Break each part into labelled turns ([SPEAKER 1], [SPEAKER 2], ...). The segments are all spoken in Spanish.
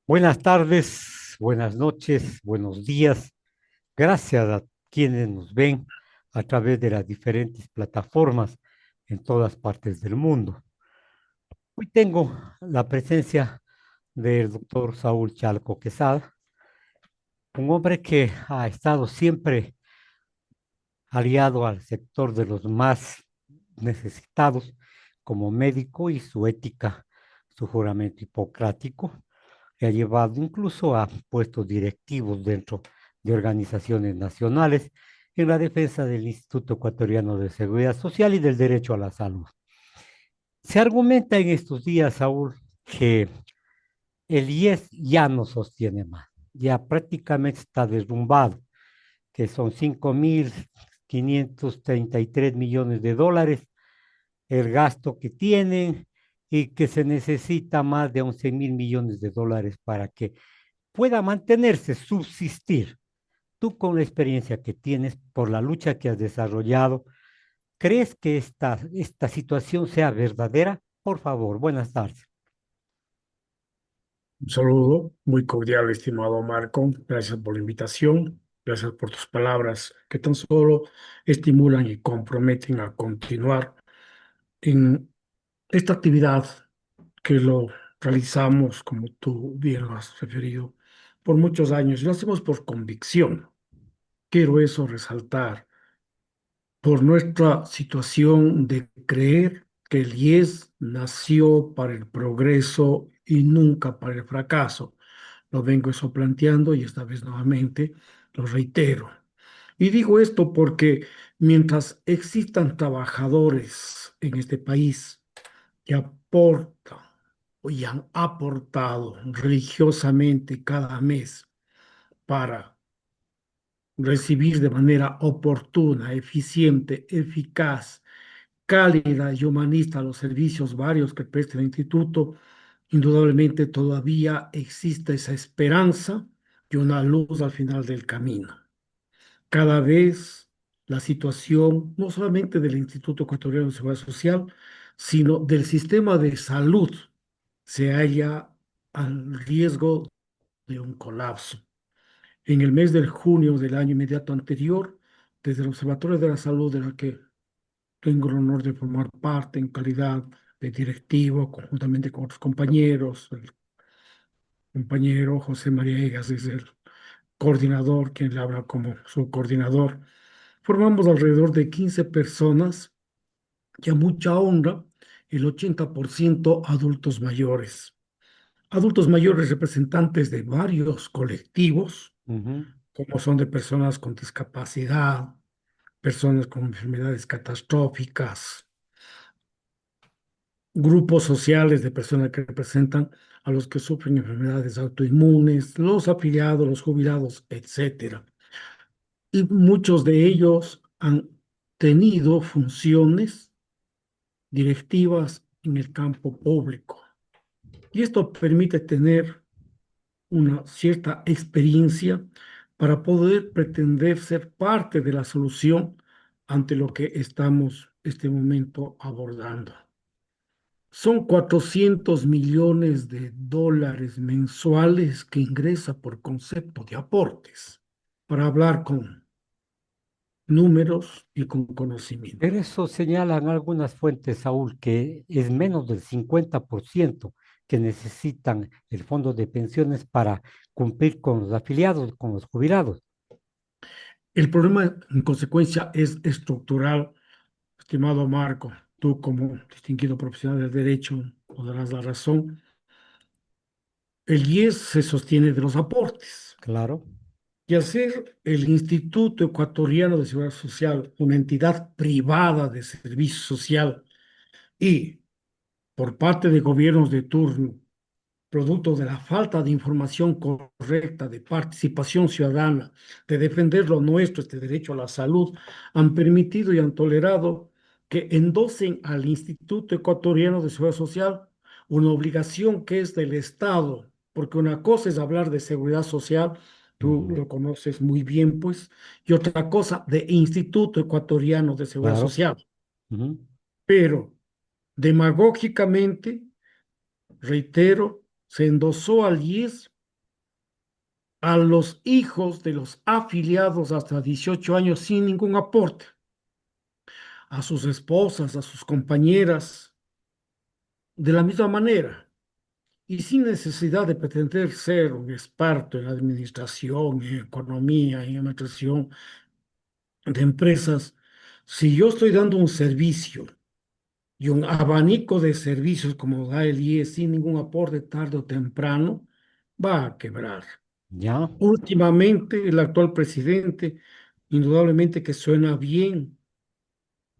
[SPEAKER 1] Buenas tardes, buenas noches, buenos días. Gracias a quienes nos ven a través de las diferentes plataformas en todas partes del mundo. Hoy tengo la presencia del doctor Saúl Chalco Quesada, un hombre que ha estado siempre aliado al sector de los más necesitados como médico y su ética, su juramento hipocrático que ha llevado incluso a puestos directivos dentro de organizaciones nacionales en la defensa del Instituto Ecuatoriano de Seguridad Social y del derecho a la salud. Se argumenta en estos días, Saúl, que el IES ya no sostiene más, ya prácticamente está derrumbado, que son 5.533 millones de dólares el gasto que tienen y que se necesita más de 11.000 millones de dólares para que pueda mantenerse, subsistir. Tú con la experiencia que tienes, por la lucha que has desarrollado, ¿crees que esta situación sea verdadera? Por favor, buenas tardes.
[SPEAKER 2] Un saludo muy cordial, estimado Marco. Gracias por la invitación. Gracias por tus palabras que tan solo estimulan y comprometen a continuar en esta actividad que lo realizamos, como tú bien lo has referido, por muchos años. Lo hacemos por convicción. Quiero eso resaltar por nuestra situación de creer que el IES nació para el progreso y nunca para el fracaso. Lo vengo eso planteando y esta vez nuevamente lo reitero. Y digo esto porque mientras existan trabajadores en este país que aportan y han aportado religiosamente cada mes para recibir de manera oportuna, eficiente, eficaz, cálida y humanista los servicios varios que presta el instituto, indudablemente todavía existe esa esperanza y una luz al final del camino. Cada vez la situación, no solamente del Instituto Ecuatoriano de Seguridad Social, sino del sistema de salud, se halla al riesgo de un colapso. En el mes de junio del año inmediato anterior, desde el Observatorio de la Salud, de la que tengo el honor de formar parte en calidad de directivo, conjuntamente con otros compañeros, el compañero José María Egas es el coordinador, quien le habla como su coordinador. Formamos alrededor de 15 personas y a mucha honra, el 80% adultos mayores. Adultos mayores representantes de varios colectivos,
[SPEAKER 1] Ujú.
[SPEAKER 2] como son de personas con discapacidad, personas con enfermedades catastróficas, grupos sociales de personas que representan a los que sufren enfermedades autoinmunes, los afiliados, los jubilados, etcétera. Y muchos de ellos han tenido funciones directivas en el campo público. Y esto permite tener una cierta experiencia para poder pretender ser parte de la solución ante lo que estamos este momento abordando. Son 400 millones de dólares mensuales que ingresa por concepto de aportes, para hablar con números y con
[SPEAKER 1] Pero
[SPEAKER 2] conocimiento.
[SPEAKER 1] eso señalan algunas fuentes, Saúl, que es menos del 50% que necesitan el fondo de pensiones para cumplir con los afiliados, con los jubilados.
[SPEAKER 2] El problema, en consecuencia, es estructural, estimado Marco. Tú, como distinguido profesional del derecho, nos darás la razón. El IES se sostiene de los aportes.
[SPEAKER 1] Claro.
[SPEAKER 2] Y al ser el Instituto Ecuatoriano de Seguridad Social una entidad privada de servicio social y por parte de gobiernos de turno, producto de la falta de información correcta, de participación ciudadana, de defender lo nuestro, este derecho a la salud, han permitido y han tolerado que endosen al Instituto Ecuatoriano de Seguridad Social una obligación que es del Estado, porque una cosa es hablar de seguridad social, tú
[SPEAKER 1] Ujú.
[SPEAKER 2] lo conoces muy bien, pues, y otra cosa de Instituto Ecuatoriano de Seguridad
[SPEAKER 1] Claro.
[SPEAKER 2] Social.
[SPEAKER 1] Ujú.
[SPEAKER 2] Pero demagógicamente, reitero, se endosó al IES a los hijos de los afiliados hasta 18 años sin ningún aporte, a sus esposas, a sus compañeras, de la misma manera y sin necesidad de pretender ser un experto en administración, en economía, en administración de empresas. Si yo estoy dando un servicio y un abanico de servicios como da el IES sin ningún aporte tarde o temprano, va a quebrar.
[SPEAKER 1] ¿Ya?
[SPEAKER 2] Últimamente, el actual presidente, indudablemente que suena bien,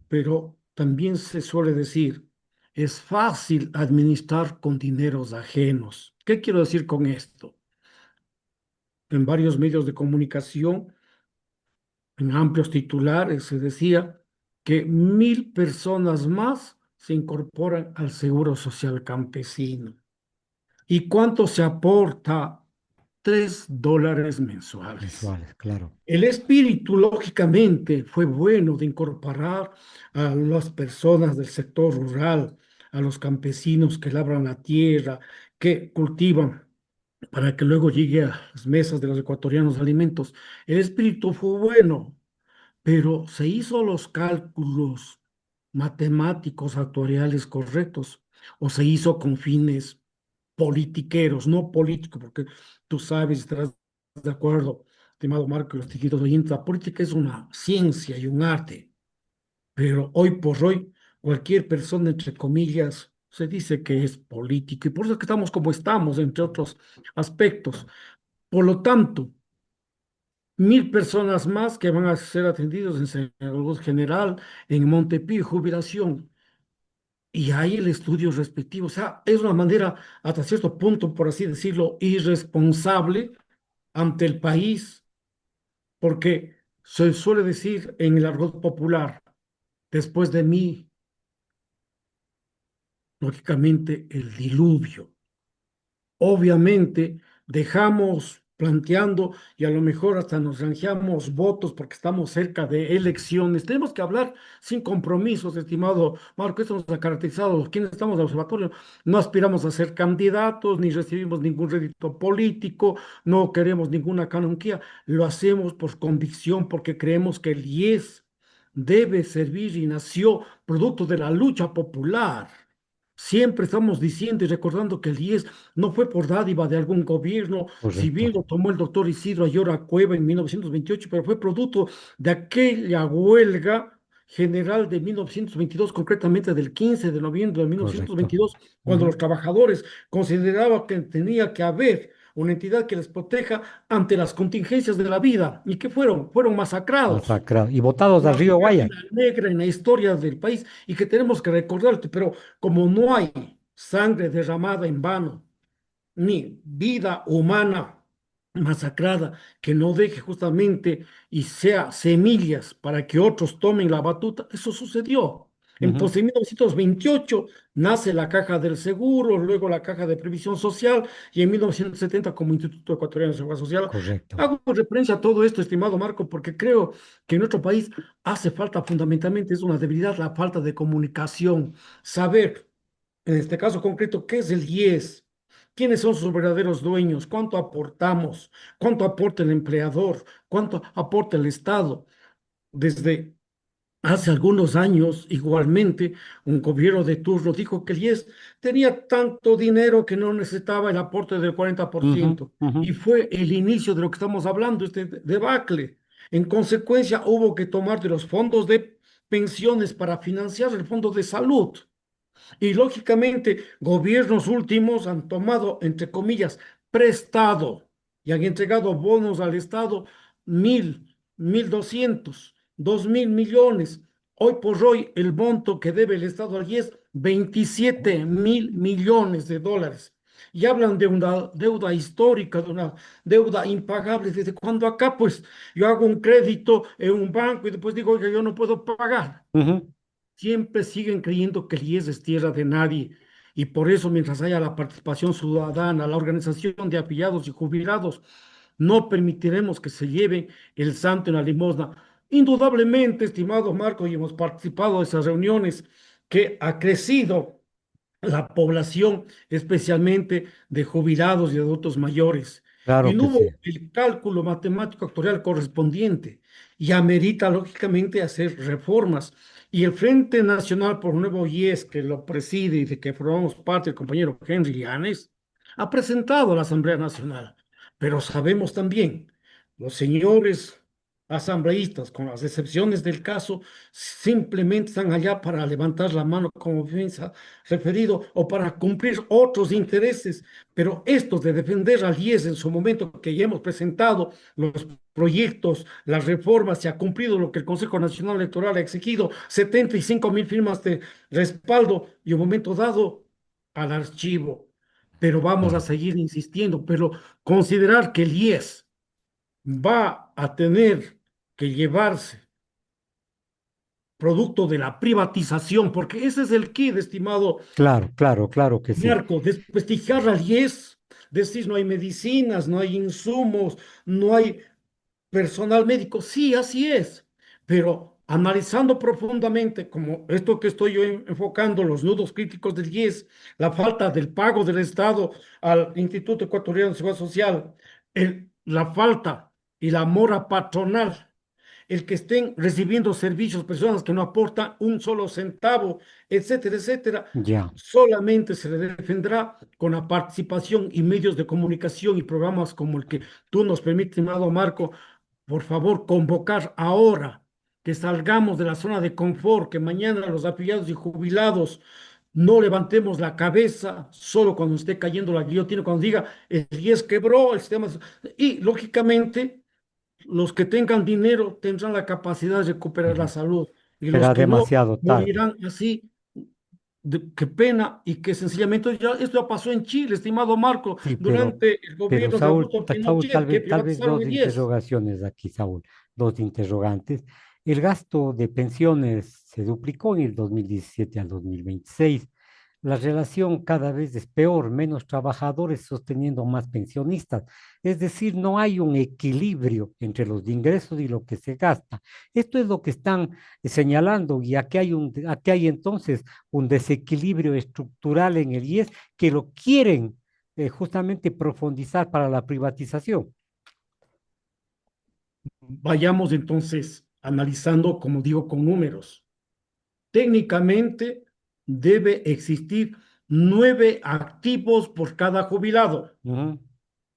[SPEAKER 2] pero también se suele decir, es fácil administrar con dineros ajenos. ¿Qué quiero decir con esto? En varios medios de comunicación, en amplios titulares, se decía que 1.000 personas más se incorporan al Seguro Social Campesino. ¿Y cuánto se aporta? $3 mensuales.
[SPEAKER 1] Mensuales, claro.
[SPEAKER 2] El espíritu, lógicamente, fue bueno de incorporar a las personas del sector rural, a los campesinos que labran la tierra, que cultivan, para que luego llegue a las mesas de los ecuatorianos alimentos. El espíritu fue bueno, pero se hizo los cálculos matemáticos actuariales correctos o se hizo con fines politiqueros, no políticos, porque tú sabes, estarás de acuerdo, estimado Marco y los distintos oyentes, la política es una ciencia y un arte, pero hoy por hoy cualquier persona, entre comillas, se dice que es político y por eso es que estamos como estamos, entre otros aspectos. Por lo tanto, 1.000 personas más que van a ser atendidos en salud general, en Montepío, jubilación, y hay el estudio respectivo. O sea, es una manera, hasta cierto punto, por así decirlo, irresponsable ante el país, porque se suele decir en el argot popular, después de mí, lógicamente, el diluvio. Obviamente dejamos planteando y a lo mejor hasta nos granjeamos votos porque estamos cerca de elecciones. Tenemos que hablar sin compromisos, estimado Marco. Esto nos ha caracterizado. Quienes estamos de observatorio no aspiramos a ser candidatos ni recibimos ningún rédito político, no queremos ninguna canonquía. Lo hacemos por convicción porque creemos que el IES debe servir y nació producto de la lucha popular. Siempre estamos diciendo y recordando que el 10 no fue por dádiva de algún gobierno, si
[SPEAKER 1] Correcto.
[SPEAKER 2] bien lo tomó el doctor Isidro Ayora Cueva en 1928, pero fue producto de aquella huelga general de 1922, concretamente del 15 de noviembre de
[SPEAKER 1] Correcto.
[SPEAKER 2] 1922, cuando
[SPEAKER 1] Ujú.
[SPEAKER 2] los trabajadores consideraban que tenía que haber una entidad que les proteja ante las contingencias de la vida. ¿Y qué fueron? Fueron masacrados,
[SPEAKER 1] Masacrado. Y botados al
[SPEAKER 2] una
[SPEAKER 1] río Guaya.
[SPEAKER 2] página negra en la historia del país y que tenemos que recordarte, pero como no hay sangre derramada en vano, ni vida humana masacrada que no deje justamente y sea semillas para que otros tomen la batuta, eso sucedió.
[SPEAKER 1] Ujú.
[SPEAKER 2] Entonces, en 1928 nace la Caja del Seguro, luego la Caja de Previsión Social y en 1970 como Instituto Ecuatoriano de Seguridad Social.
[SPEAKER 1] Correcto.
[SPEAKER 2] Hago referencia a todo esto, estimado Marco, porque creo que en nuestro país hace falta fundamentalmente, es una debilidad, la falta de comunicación, saber, en este caso concreto, qué es el IES. ¿Quiénes son sus verdaderos dueños? ¿Cuánto aportamos? ¿Cuánto aporta el empleador? ¿Cuánto aporta el Estado? Desde hace algunos años, igualmente, un gobierno de turno dijo que el IES tenía tanto dinero que no necesitaba el aporte del
[SPEAKER 1] Ujú,
[SPEAKER 2] 40%.
[SPEAKER 1] ujú.
[SPEAKER 2] Y fue el inicio de lo que estamos hablando, este debacle. En consecuencia, hubo que tomar de los fondos de pensiones para financiar el fondo de salud. Y lógicamente, gobiernos últimos han tomado, entre comillas, prestado y han entregado bonos al Estado 1.000, 1.200, 2.000 millones. Hoy por hoy, el monto que debe el Estado allí es 27.000 millones de dólares. Y hablan de una deuda histórica, de una deuda impagable. ¿Desde cuando acá? Pues yo hago un crédito en un banco y después digo, oiga, yo no puedo pagar.
[SPEAKER 1] Ujú.
[SPEAKER 2] Siempre siguen creyendo que el IES es tierra de nadie y por eso mientras haya la participación ciudadana, la organización de afiliados y jubilados, no permitiremos que se lleve el santo en la limosna. Indudablemente, estimado Marco, y hemos participado de esas reuniones que ha crecido la población, especialmente de jubilados y adultos mayores.
[SPEAKER 1] Claro
[SPEAKER 2] y no
[SPEAKER 1] que sí,
[SPEAKER 2] hubo el cálculo matemático actuarial correspondiente y amerita lógicamente hacer reformas. Y el Frente Nacional por un Nuevo IES, que lo preside y de que formamos parte el compañero Henry Llanes, ha presentado a la Asamblea Nacional. Pero sabemos también, los señores asambleístas, con las excepciones del caso, simplemente están allá para levantar la mano, como bien se ha referido, o para cumplir otros intereses. Pero esto de defender al IES en su momento, que ya hemos presentado los proyectos, las reformas, se ha cumplido lo que el Consejo Nacional Electoral ha exigido, 75.000 firmas de respaldo y un momento dado al archivo. Pero vamos a
[SPEAKER 1] claro,
[SPEAKER 2] seguir insistiendo, pero considerar que el IES va a tener que llevarse producto de la privatización, porque ese es el kit, estimado
[SPEAKER 1] claro, claro, claro que sí.
[SPEAKER 2] Marco, desprestigiar al IES, decir no hay medicinas, no hay insumos, no hay personal médico. Sí, así es, pero analizando profundamente, como esto que estoy yo enfocando, los nudos críticos del IES, la falta del pago del Estado al Instituto Ecuatoriano de Seguridad Social, la falta y la mora patronal, el que estén recibiendo servicios personas que no aportan un solo centavo, etcétera, etcétera,
[SPEAKER 1] Ya,
[SPEAKER 2] solamente se le defenderá con la participación y medios de comunicación y programas como el que tú nos permites, estimado Marco, por favor, convocar ahora que salgamos de la zona de confort, que mañana los afiliados y jubilados no levantemos la cabeza solo cuando esté cayendo la guillotina, cuando diga el IES quebró, el sistema. Y lógicamente, los que tengan dinero tendrán la capacidad de recuperar la
[SPEAKER 1] ujú.
[SPEAKER 2] salud y los
[SPEAKER 1] Será
[SPEAKER 2] que no
[SPEAKER 1] demasiado tarde.
[SPEAKER 2] morirán así. Qué pena y que sencillamente ya, esto ya pasó en Chile, estimado Marco,
[SPEAKER 1] Sí,
[SPEAKER 2] durante el
[SPEAKER 1] pero
[SPEAKER 2] gobierno de
[SPEAKER 1] Saúl,
[SPEAKER 2] Augusto
[SPEAKER 1] Saúl,
[SPEAKER 2] Pinochet, que
[SPEAKER 1] tal vez
[SPEAKER 2] privatizaron
[SPEAKER 1] dos
[SPEAKER 2] el IES.
[SPEAKER 1] interrogaciones aquí, Saúl, dos interrogantes. El gasto de pensiones se duplicó en el 2017 al 2026. La relación cada vez es peor, menos trabajadores sosteniendo más pensionistas. Es decir, no hay un equilibrio entre los ingresos y lo que se gasta. Esto es lo que están señalando y aquí hay entonces un desequilibrio estructural en el IES que lo quieren justamente profundizar para la privatización.
[SPEAKER 2] Vayamos entonces analizando, como digo, con números. Técnicamente debe existir 9 activos por cada jubilado.
[SPEAKER 1] Ujú.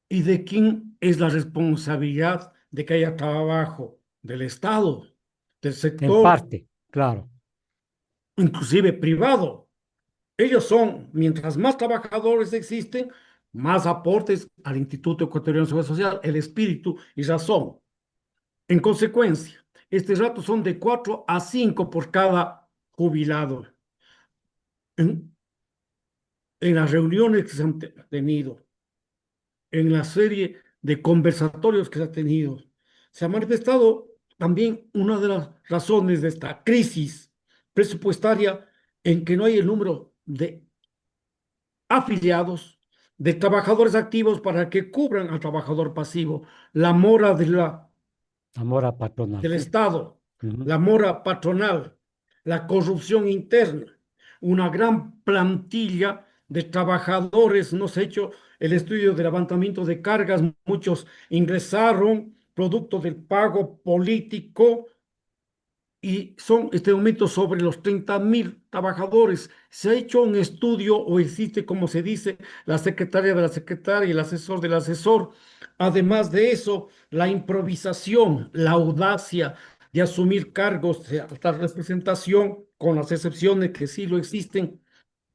[SPEAKER 2] ¿Y de quién es la responsabilidad de que haya trabajo? Del Estado, del
[SPEAKER 1] En
[SPEAKER 2] sector,
[SPEAKER 1] parte, claro,
[SPEAKER 2] inclusive privado. Ellos son, mientras más trabajadores existen, más aportes al Instituto Ecuatoriano de Seguridad Social, el espíritu y razón. En consecuencia, este rato son de 4 a 5 por cada jubilado. En, en las reuniones que se han tenido, en la serie de conversatorios que se ha tenido, se ha manifestado también una de las razones de esta crisis presupuestaria en que no hay el número de afiliados, de trabajadores activos para que cubran al trabajador pasivo, la mora
[SPEAKER 1] amor a patronal,
[SPEAKER 2] del
[SPEAKER 1] sí.
[SPEAKER 2] Estado,
[SPEAKER 1] Ujú.
[SPEAKER 2] la mora patronal, la corrupción interna, una gran plantilla de trabajadores. Nos ha hecho el estudio de levantamiento de cargas, muchos ingresaron producto del pago político y son este momento sobre los 30.000 trabajadores. Se ha hecho un estudio o existe, como se dice, la secretaria de la secretaria y el asesor del asesor. Además de eso, la improvisación, la audacia de asumir cargos de alta representación, con las excepciones que sí lo existen,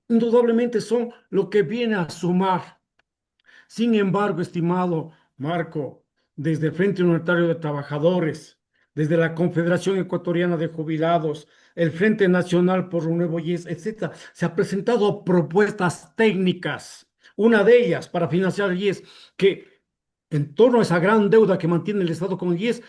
[SPEAKER 2] indudablemente son lo que viene a sumar. Sin embargo, estimado Marco, desde el Frente Unitario de Trabajadores, desde la Confederación Ecuatoriana de Jubilados, el Frente Nacional por un Nuevo IES, etcétera, se han presentado propuestas técnicas. Una de ellas para financiar el IES, que en torno a esa gran deuda que mantiene el Estado con el IES,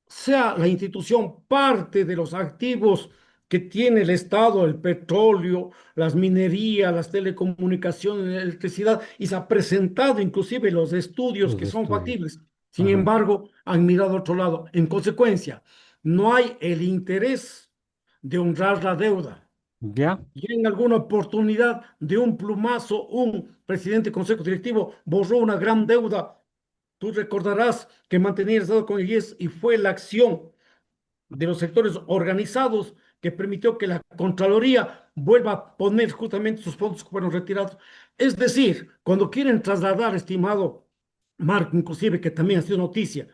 [SPEAKER 2] sea la institución parte de los activos que tiene el Estado, el petróleo, las minerías, las telecomunicaciones, la electricidad, y se ha presentado inclusive los estudios
[SPEAKER 1] Los
[SPEAKER 2] que son
[SPEAKER 1] estudios.
[SPEAKER 2] factibles. Sin
[SPEAKER 1] Ajá.
[SPEAKER 2] embargo, han mirado a otro lado. En consecuencia, no hay el interés de honrar la deuda.
[SPEAKER 1] ¿Ya?
[SPEAKER 2] Y en alguna oportunidad de un plumazo, un presidente del Consejo Directivo borró una gran deuda. Tú recordarás que mantenía el Estado con el IES y fue la acción de los sectores organizados que permitió que la Contraloría vuelva a poner justamente sus fondos que fueron retirados. Es decir, cuando quieren trasladar, estimado Marco, inclusive que también ha sido noticia,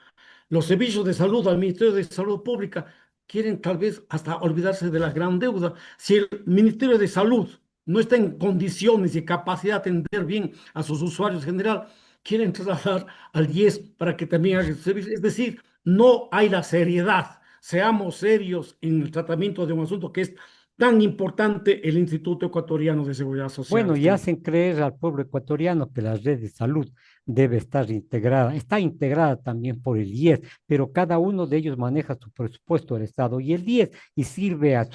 [SPEAKER 2] los servicios de salud al Ministerio de Salud Pública, quieren tal vez hasta olvidarse de la gran deuda. Si el Ministerio de Salud no está en condiciones y capacidad de atender bien a sus usuarios en general, quieren trasladar al IES para que también haga el servicio. Es decir, no hay la seriedad. Seamos serios en el tratamiento de un asunto que es tan importante el Instituto Ecuatoriano de Seguridad Social,
[SPEAKER 1] Bueno, y
[SPEAKER 2] estimado.
[SPEAKER 1] hacen creer al pueblo ecuatoriano que la red de salud debe estar integrada, está integrada también por el IES, pero cada uno de ellos maneja su presupuesto del Estado y el IES y sirve a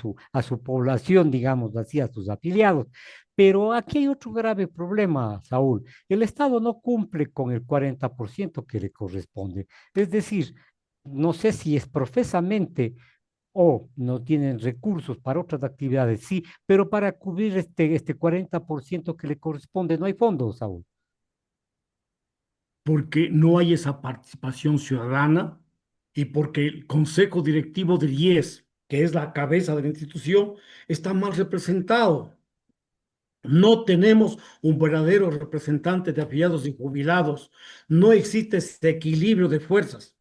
[SPEAKER 1] su población, digamos así, a sus afiliados. Pero aquí hay otro grave problema, Saúl. El Estado no cumple con el 40% que le corresponde. Es decir, no sé si es profesamente o no tienen recursos para otras actividades, sí, pero para cubrir este 40% que le corresponde, no hay fondos, Saúl.
[SPEAKER 2] Porque no hay esa participación ciudadana y porque el Consejo Directivo del IES, que es la cabeza de la institución, está mal representado. No tenemos un verdadero representante de afiliados y jubilados. No existe ese equilibrio de fuerzas.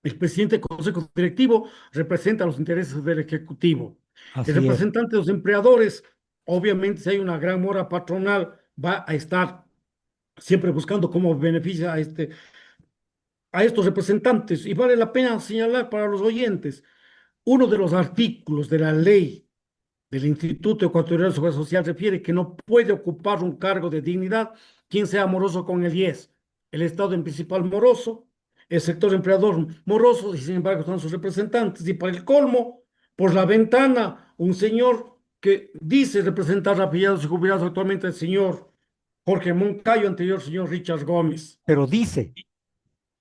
[SPEAKER 2] El presidente del Consejo Directivo representa los intereses del Ejecutivo. El
[SPEAKER 1] Así es.
[SPEAKER 2] representante de los empleadores, obviamente, si hay una gran mora patronal, va a estar siempre buscando cómo beneficia a estos representantes. Y vale la pena señalar para los oyentes, uno de los artículos de la ley del Instituto Ecuatoriano de Seguridad Social refiere que no puede ocupar un cargo de dignidad quien sea moroso con el IES. El Estado en principal moroso, el sector empleador moroso, y sin embargo están sus representantes. Y para el colmo, por la ventana, un señor que dice representar a afiliados y jubilados actualmente, el señor Jorge Moncayo, anterior señor Richard Gómez.
[SPEAKER 1] Pero dice,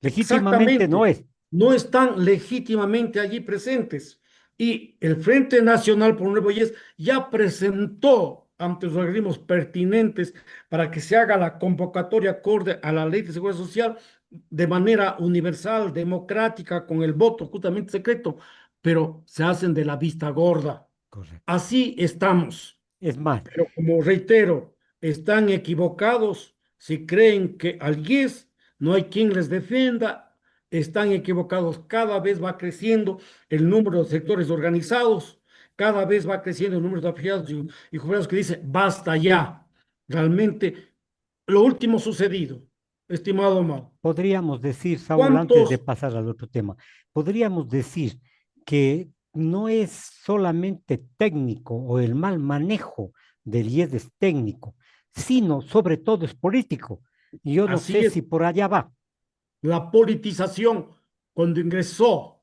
[SPEAKER 1] legítimamente no
[SPEAKER 2] Exactamente,
[SPEAKER 1] es.
[SPEAKER 2] no están legítimamente allí presentes. Y el Frente Nacional por un Nuevo IES ya presentó ante los organismos pertinentes para que se haga la convocatoria acorde a la Ley de Seguridad Social de manera universal, democrática, con el voto justamente secreto, pero se hacen de la vista gorda.
[SPEAKER 1] Correcto.
[SPEAKER 2] Así estamos.
[SPEAKER 1] Es más,
[SPEAKER 2] Pero como reitero, están equivocados si creen que al IES no hay quien les defienda, están equivocados. Cada vez va creciendo el número de sectores organizados, cada vez va creciendo el número de afiliados y jubilados que dice, basta ya. Realmente, lo último sucedido, estimado Mau,
[SPEAKER 1] podríamos decir, Saúl, antes de
[SPEAKER 2] ¿cuántos?
[SPEAKER 1] pasar al otro tema, podríamos decir que no es solamente técnico o el mal manejo del IES es técnico, sino sobre todo es político. Y yo no sé
[SPEAKER 2] Así es,
[SPEAKER 1] si por allá va.
[SPEAKER 2] la politización, cuando ingresó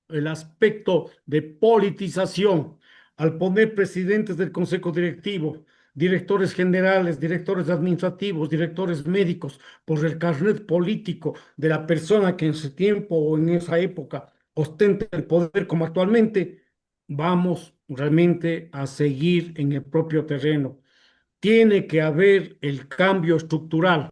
[SPEAKER 2] el aspecto de politización al poner presidentes del Consejo Directivo, directores generales, directores administrativos, directores médicos, por el carnet político de la persona que en ese tiempo o en esa época ostenta el poder como actualmente, vamos realmente a seguir en el propio terreno. Tiene que haber el cambio estructural.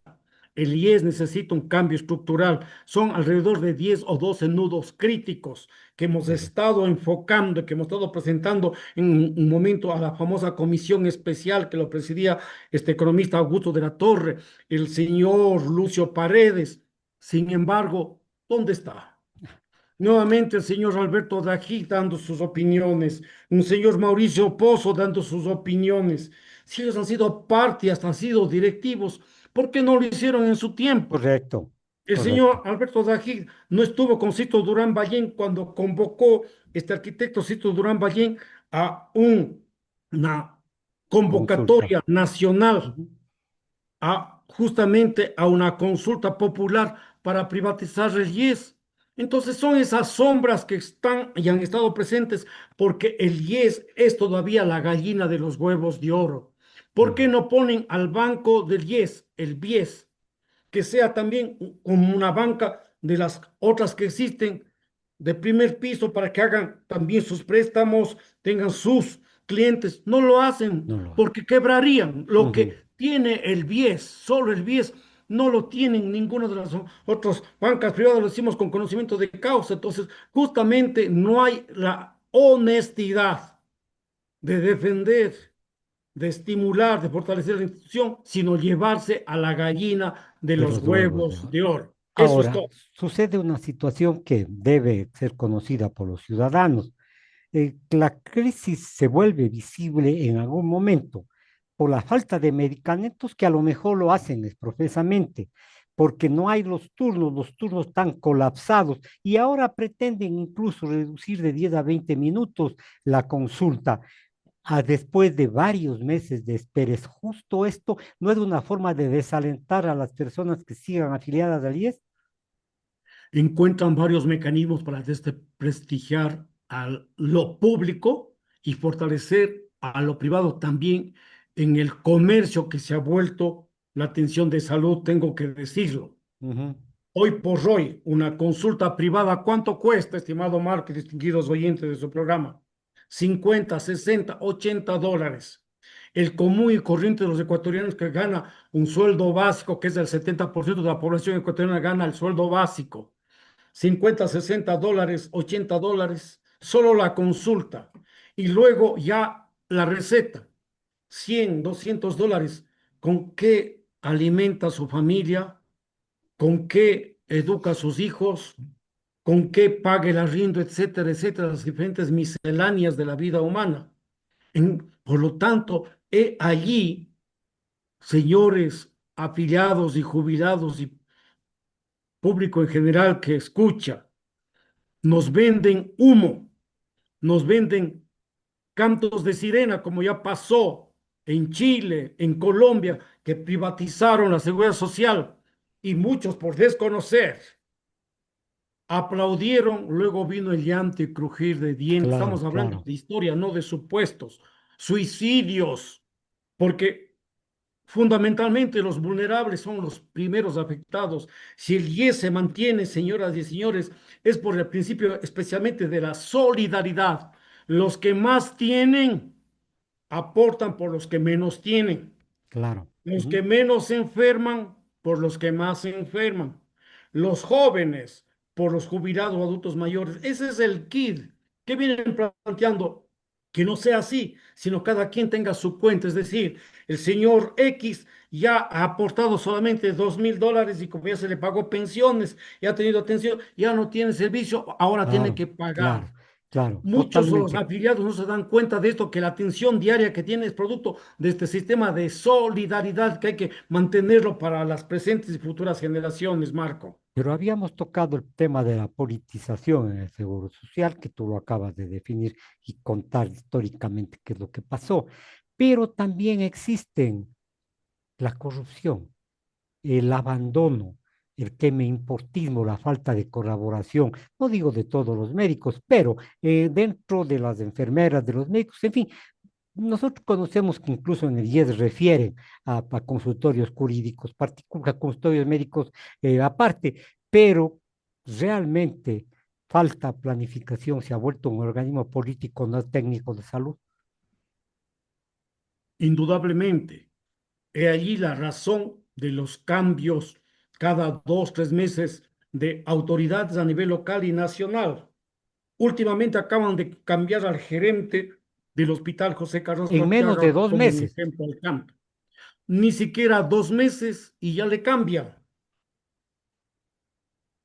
[SPEAKER 2] El IES necesita un cambio estructural. Son alrededor de 10 o 12 nudos críticos que hemos
[SPEAKER 1] Correcto.
[SPEAKER 2] estado enfocando, que hemos estado presentando en un momento a la famosa comisión especial que lo presidía este economista Augusto de la Torre, el señor Lucio Paredes. Sin embargo, ¿dónde está? Nuevamente el señor Alberto Dají dando sus opiniones, un señor Mauricio Pozo dando sus opiniones. Si ellos han sido parte y hasta han sido directivos, ¿por qué no lo hicieron en su tiempo?
[SPEAKER 1] Correcto,
[SPEAKER 2] El
[SPEAKER 1] correcto.
[SPEAKER 2] señor Alberto Dají no estuvo con Cito Durán Ballén cuando convocó este arquitecto Cito Durán Ballén a una
[SPEAKER 1] Consulta.
[SPEAKER 2] convocatoria nacional
[SPEAKER 1] Ujú.
[SPEAKER 2] justamente a una consulta popular para privatizar el IES. Entonces son esas sombras que están y han estado presentes porque el IES es todavía la gallina de los huevos de oro. ¿Por qué
[SPEAKER 1] Ujú.
[SPEAKER 2] no ponen al banco del IES, el BIES, que sea también como una banca de las otras que existen de primer piso para que hagan también sus préstamos, tengan sus clientes no lo hacen
[SPEAKER 1] no lo hace.
[SPEAKER 2] porque quebrarían. Lo
[SPEAKER 1] Ujú.
[SPEAKER 2] que tiene el BIES, solo el BIES, no lo tienen ninguna de las otras bancas privadas, lo decimos con conocimiento de causa. Entonces, justamente no hay la honestidad de defender, de estimular, de fortalecer la institución, sino llevarse a la gallina de
[SPEAKER 1] De
[SPEAKER 2] los
[SPEAKER 1] los huevos de
[SPEAKER 2] huevos
[SPEAKER 1] oro.
[SPEAKER 2] de oro. Eso es
[SPEAKER 1] Ahora,
[SPEAKER 2] todo.
[SPEAKER 1] sucede una situación que debe ser conocida por los ciudadanos. La crisis se vuelve visible en algún momento por la falta de medicamentos que a lo mejor lo hacen exprofesamente, porque no hay los turnos están colapsados y ahora pretenden incluso reducir de 10 a 20 minutos la consulta después de varios meses de espera. ¿Es justo esto? ¿No es una forma de desalentar a las personas que sigan afiliadas al IES?
[SPEAKER 2] Encuentran varios mecanismos para desprestigiar a lo público y fortalecer a lo privado también en el comercio que se ha vuelto la atención de salud, tengo que decirlo.
[SPEAKER 1] Ujú.
[SPEAKER 2] Hoy por hoy, una consulta privada, ¿cuánto cuesta, estimado Marco y distinguidos oyentes de su programa? 50, 60, $80. El común y corriente de los ecuatorianos que gana un sueldo básico, que es el 70% de la población ecuatoriana gana el sueldo básico. 50, $60, $80, solo la consulta. Y luego ya la receta, 100, $200. ¿Con qué alimenta a su familia? ¿Con qué educa a sus hijos? ¿Con qué paga el arriendo, etcétera, etcétera, las diferentes misceláneas de la vida humana? Por lo tanto, he allí, señores afiliados y jubilados y público en general que escucha, nos venden humo, nos venden cantos de sirena, como ya pasó en Chile, en Colombia, que privatizaron la seguridad social y muchos por desconocer aplaudieron, luego vino el llanto y crujir de dientes.
[SPEAKER 1] Claro,
[SPEAKER 2] Estamos hablando
[SPEAKER 1] claro,
[SPEAKER 2] de historia, no de supuestos. Suicidios, porque fundamentalmente los vulnerables son los primeros afectados. Si el IES se mantiene, señoras y señores, es por el principio especialmente de la solidaridad. Los que más tienen aportan por los que menos tienen.
[SPEAKER 1] claro.
[SPEAKER 2] Los
[SPEAKER 1] Ujú.
[SPEAKER 2] que menos se enferman por los que más se enferman. Los jóvenes por los jubilados o adultos mayores. Ese es el kit que vienen planteando que no sea así, sino cada quien tenga su cuenta. Es decir, el señor X ya ha aportado solamente $2,000 y como ya se le pagó pensiones y ha tenido atención, ya no tiene servicio, ahora tiene
[SPEAKER 1] Claro,
[SPEAKER 2] que
[SPEAKER 1] claro,
[SPEAKER 2] pagar.
[SPEAKER 1] claro,
[SPEAKER 2] Muchos de los
[SPEAKER 1] totalmente.
[SPEAKER 2] afiliados no se dan cuenta de esto, que la atención diaria que tiene es producto de este sistema de solidaridad que hay que mantenerlo para las presentes y futuras generaciones, Marco.
[SPEAKER 1] Pero habíamos tocado el tema de la politización en el Seguro Social, que tú lo acabas de definir y contar históricamente qué es lo que pasó. Pero también existen la corrupción, el abandono, el importismo, la falta de colaboración, no digo de todos los médicos, pero dentro de las enfermeras, de los médicos, en fin, nosotros conocemos que incluso en el IES refieren a consultorios jurídicos, a consultorios médicos aparte, pero realmente falta planificación, se ha vuelto un organismo político, no técnico de salud.
[SPEAKER 2] Indudablemente, he allí la razón de los cambios cada 2, 3 meses de autoridades a nivel local y nacional. Últimamente acaban de cambiar al gerente del Hospital José Carrasco
[SPEAKER 1] En menos de
[SPEAKER 2] Arteaga
[SPEAKER 1] dos
[SPEAKER 2] como un
[SPEAKER 1] meses,
[SPEAKER 2] ejemplo al campo. Ni siquiera 2 meses y ya le cambia.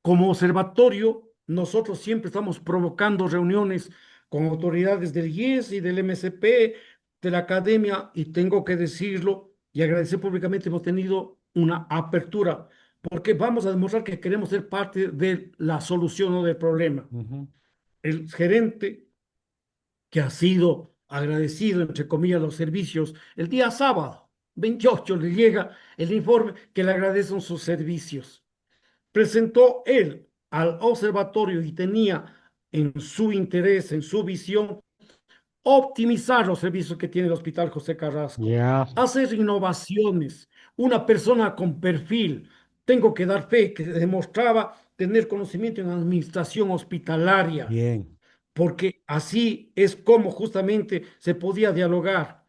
[SPEAKER 2] Como observatorio, nosotros siempre estamos provocando reuniones con autoridades del IES y del MSP, de la academia, y tengo que decirlo y agradecer públicamente, hemos tenido una apertura, porque vamos a demostrar que queremos ser parte de la solución o del problema.
[SPEAKER 1] ujú,
[SPEAKER 2] El gerente que ha sido agradecido, entre comillas, los servicios, el día sábado 28 le llega el informe que le agradecen sus servicios. Presentó él al observatorio y tenía en su interés, en su visión, optimizar los servicios que tiene el Hospital José Carrasco,
[SPEAKER 1] ya,
[SPEAKER 2] hacer innovaciones. Una persona con perfil, tengo que dar fe, que demostraba tener conocimiento en administración hospitalaria,
[SPEAKER 1] bien,
[SPEAKER 2] porque así es como justamente se podía dialogar.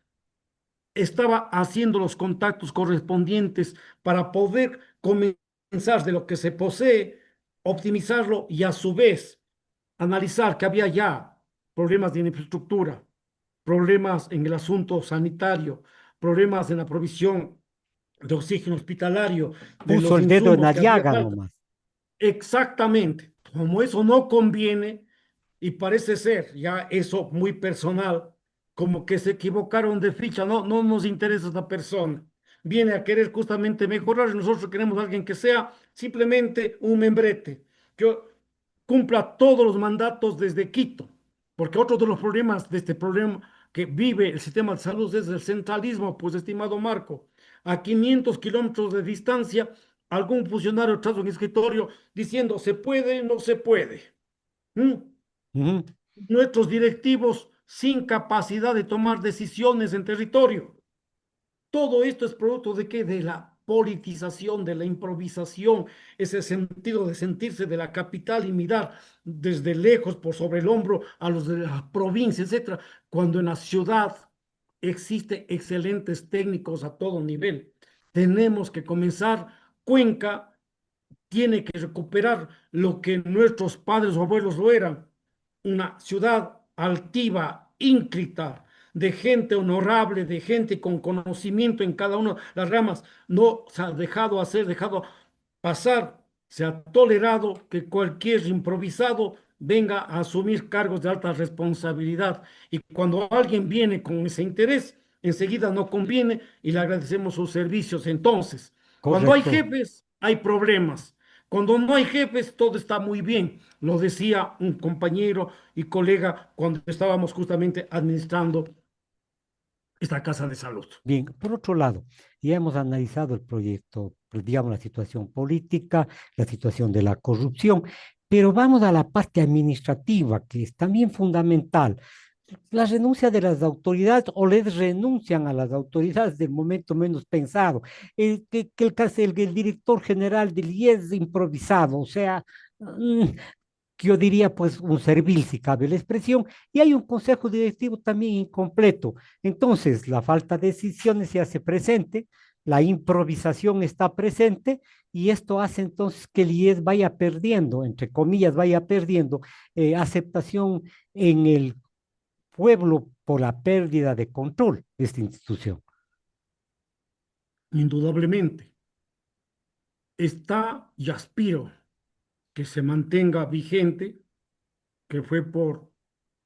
[SPEAKER 2] Estaba haciendo los contactos correspondientes para poder comenzar de lo que se posee, optimizarlo y a su vez analizar que había ya problemas de infraestructura, problemas en el asunto sanitario, problemas en la provisión de oxígeno hospitalario, de
[SPEAKER 1] Puso
[SPEAKER 2] los
[SPEAKER 1] el dedo en
[SPEAKER 2] insumos
[SPEAKER 1] la
[SPEAKER 2] que había
[SPEAKER 1] llaga
[SPEAKER 2] falta.
[SPEAKER 1] nomás.
[SPEAKER 2] Exactamente. Como eso no conviene, y parece ser ya eso muy personal, como que se equivocaron de ficha, no, no nos interesa esta persona. Viene a querer justamente mejorar, y nosotros queremos a alguien que sea simplemente un membrete, que cumpla todos los mandatos desde Quito, porque otro de los problemas de este problema que vive el sistema de salud es el centralismo, pues estimado Marco, a 500 kilómetros de distancia, algún funcionario tras un escritorio diciendo se puede, no se puede. ¿Mm?
[SPEAKER 1] Ujú.
[SPEAKER 2] Nuestros directivos sin capacidad de tomar decisiones en territorio. Todo esto es producto de qué? De la politización, de la improvisación, ese sentido de sentirse de la capital y mirar desde lejos por sobre el hombro a los de la provincia, etcétera, cuando en la ciudad existe excelentes técnicos a todo nivel. Tenemos que comenzar. Cuenca tiene que recuperar lo que nuestros padres o abuelos lo eran, una ciudad altiva, ínclita, de gente honorable, de gente con conocimiento en cada una de las ramas. No se ha dejado hacer, dejado pasar, se ha tolerado que cualquier improvisado venga a asumir cargos de alta responsabilidad. Y cuando alguien viene con ese interés, enseguida no conviene y le agradecemos sus servicios. Entonces, cuando hay
[SPEAKER 1] Correcto.
[SPEAKER 2] jefes, hay problemas. Cuando no hay jefes, todo está muy bien. Lo decía un compañero y colega cuando estábamos justamente administrando esta casa de salud.
[SPEAKER 1] Bien, por otro lado, ya hemos analizado el proyecto, pues, digamos, la situación política, la situación de la corrupción, pero vamos a la parte administrativa, que es también fundamental. La renuncia de las autoridades o les renuncian a las autoridades del momento menos pensado. El director general del IES improvisado, o sea, mm, yo diría pues un servil, si cabe la expresión, y hay un consejo directivo también incompleto. Entonces, la falta de decisiones se hace presente, la improvisación está presente, y esto hace entonces que el IES vaya perdiendo, entre comillas, vaya perdiendo aceptación en el pueblo por la pérdida de control de esta institución.
[SPEAKER 2] Indudablemente, está y aspiro que se mantenga vigente, que fue por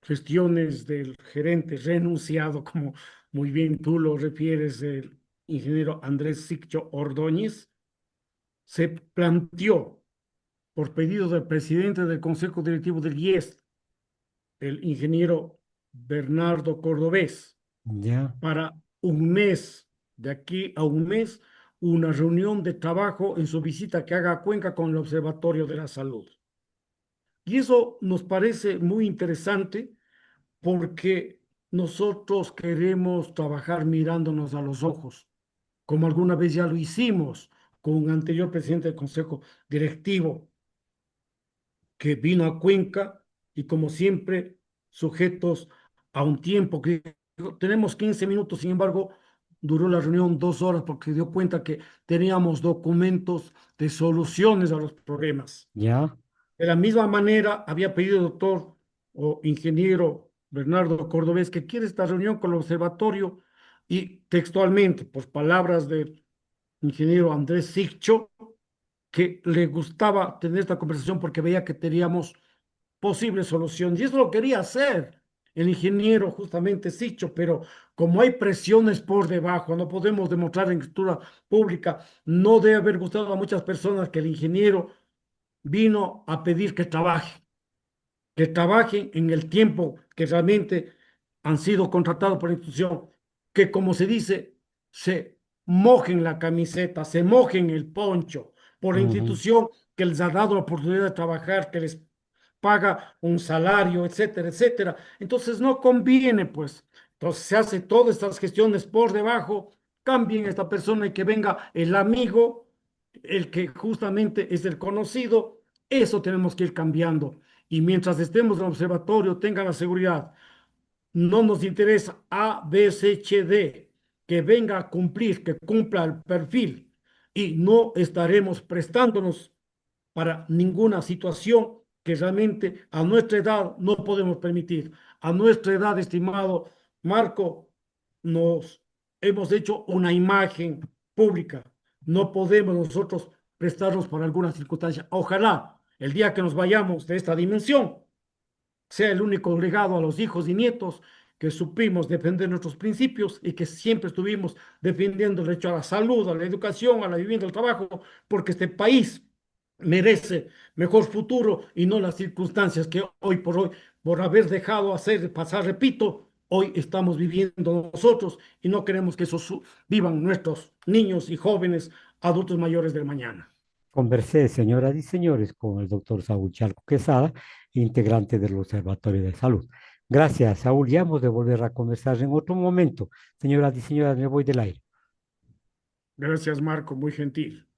[SPEAKER 2] gestiones del gerente renunciado, como muy bien tú lo refieres, el ingeniero Andrés Siccho Ordóñez, se planteó por pedido del presidente del Consejo Directivo del IES, el ingeniero Bernardo Cordobés,
[SPEAKER 1] Ya,
[SPEAKER 2] para un mes, de aquí a un mes, una reunión de trabajo en su visita que haga a Cuenca con el Observatorio de la Salud. Y eso nos parece muy interesante porque nosotros queremos trabajar mirándonos a los ojos, como alguna vez ya lo hicimos con un anterior presidente del Consejo Directivo que vino a Cuenca y como siempre sujetos a un tiempo que tenemos 15 minutos, sin embargo, duró la reunión 2 horas porque dio cuenta que teníamos documentos de soluciones a los problemas.
[SPEAKER 1] ya,
[SPEAKER 2] De la misma manera, había pedido el doctor o ingeniero Bernardo Cordobés que quiere esta reunión con el observatorio y textualmente, por palabras del ingeniero Andrés Siccho, que le gustaba tener esta conversación porque veía que teníamos posibles soluciones. Y eso lo quería hacer el ingeniero justamente Sicho, pero como hay presiones por debajo, no podemos demostrar en escritura pública, no debe haber gustado a muchas personas que el ingeniero vino a pedir que trabajen en el tiempo que realmente han sido contratados por la institución, que como se dice, se mojen la camiseta, se mojen el poncho por la
[SPEAKER 1] ujú,
[SPEAKER 2] institución que les ha dado la oportunidad de trabajar, que les paga un salario, etcétera, etcétera. Entonces no conviene, pues. Entonces se hace todas estas gestiones por debajo, cambien a esta persona y que venga el amigo, el que justamente es el conocido. Eso tenemos que ir cambiando. Y mientras estemos en el observatorio, tengan la seguridad, no nos interesa A, B, C, H, D, que venga a cumplir, que cumpla el perfil y no estaremos prestándonos para ninguna situación que realmente a nuestra edad no podemos permitir. A nuestra edad, estimado Marco, nos hemos hecho una imagen pública. No podemos nosotros prestarnos para alguna circunstancia. Ojalá el día que nos vayamos de esta dimensión sea el único legado a los hijos y nietos que supimos defender nuestros principios y que siempre estuvimos defendiendo el derecho a la salud, a la educación, a la vivienda, al trabajo, porque este país merece mejor futuro y no las circunstancias que hoy por hoy, por haber dejado hacer pasar, repito, hoy estamos viviendo nosotros y no queremos que eso vivan nuestros niños y jóvenes adultos mayores del mañana.
[SPEAKER 1] Conversé, señoras y señores, con el doctor Saúl Chalco Quesada, integrante del Observatorio de Salud. Gracias, Saúl. Ya hemos de volver a conversar en otro momento. Señoras y señores, me voy del aire.
[SPEAKER 2] Gracias, Marco, muy gentil.